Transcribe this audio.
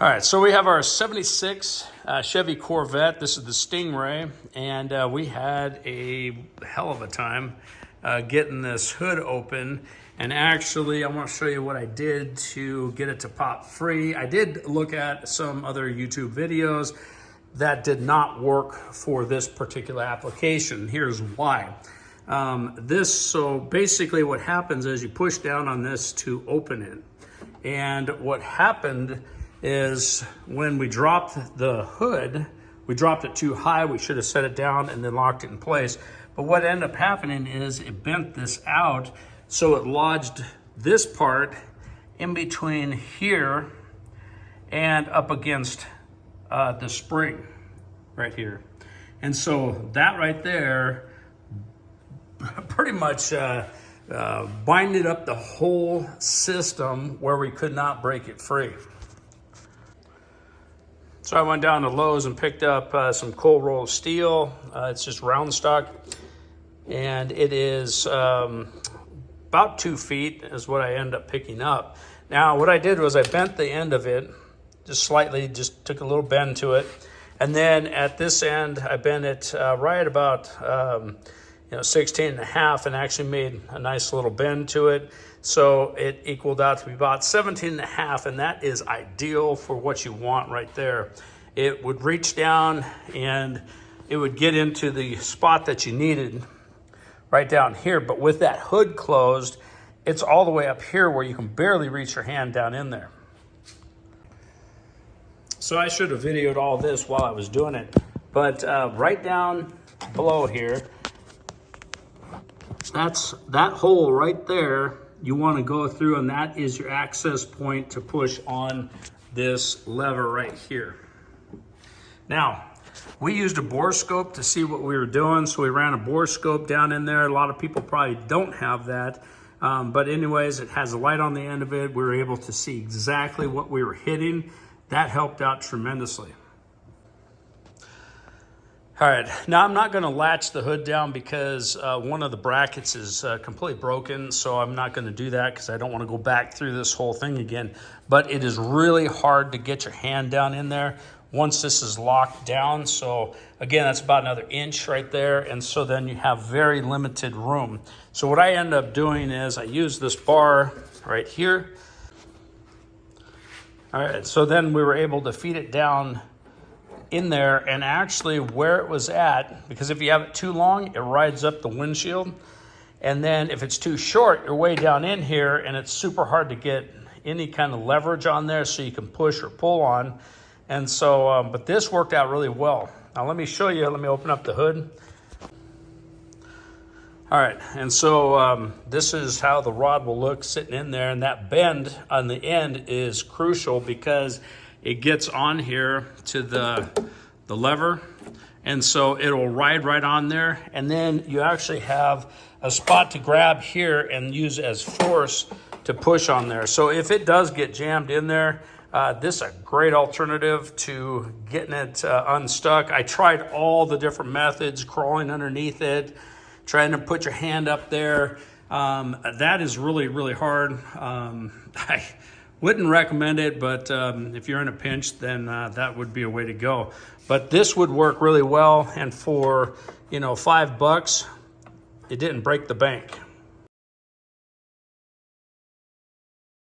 All right, so we have our 76 Chevy Corvette. This is the Stingray, and we had a hell of a time getting this hood open. And actually, I want to show you what I did to get it to pop free. I did look at some other YouTube videos that did not work for this particular application. Here's why. So basically what happens is you push down on this to open it. And what happened is when we dropped the hood, we dropped it too high. We should have set it down and then locked it in place. But what ended up happening is it bent this out, so it lodged this part in between here and up against the spring right here. And so that right there pretty much binded up the whole system where we could not break it free. So I went down to Lowe's and picked up some cold rolled steel. It's just round stock, and it is about 2 feet is what I ended up picking up. Now what I did was I bent the end of it just slightly, just took a little bend to it, and then at this end I bent it right about 16.5, and actually made a nice little bend to it. So it equaled out to be about 17.5, and that is ideal for what you want right there. It would reach down and it would get into the spot that you needed right down here. But with that hood closed, it's all the way up here where you can barely reach your hand down in there. So I should have videoed all this while I was doing it, but right down below here, that's that hole right there you want to go through, and that is your access point to push on this lever right here. Now, we used a bore scope to see what we were doing, so we ran a bore scope down in there. A lot of people probably don't have that, but anyways, it has a light on the end of it. We were able to see exactly what we were hitting. That helped out tremendously. All right, now I'm not going to latch the hood down because one of the brackets is completely broken, so I'm not going to do that because I don't want to go back through this whole thing again. But it is really hard to get your hand down in there once this is locked down. So again, that's about another inch right there, and so then you have very limited room. So what I end up doing is I use this bar right here. All right, so then we were able to feed it down in there, and actually where it was at, because if you have it too long, it rides up the windshield, and then if it's too short, you're way down in here and it's super hard to get any kind of leverage on there so you can push or pull on. And so but this worked out really well. Now let me show you. Let me open up the hood. All right, and so this is how the rod will look sitting in there, and that bend on the end is crucial because it gets on here to the lever, and so it'll ride right on there, and then you actually have a spot to grab here and use as force to push on there. So if it does get jammed in there, this is a great alternative to getting it unstuck. I tried all the different methods, crawling underneath it, trying to put your hand up there. That is really, really hard. I wouldn't recommend it, but if you're in a pinch, then that would be a way to go. But this would work really well, and for $5, it didn't break the bank.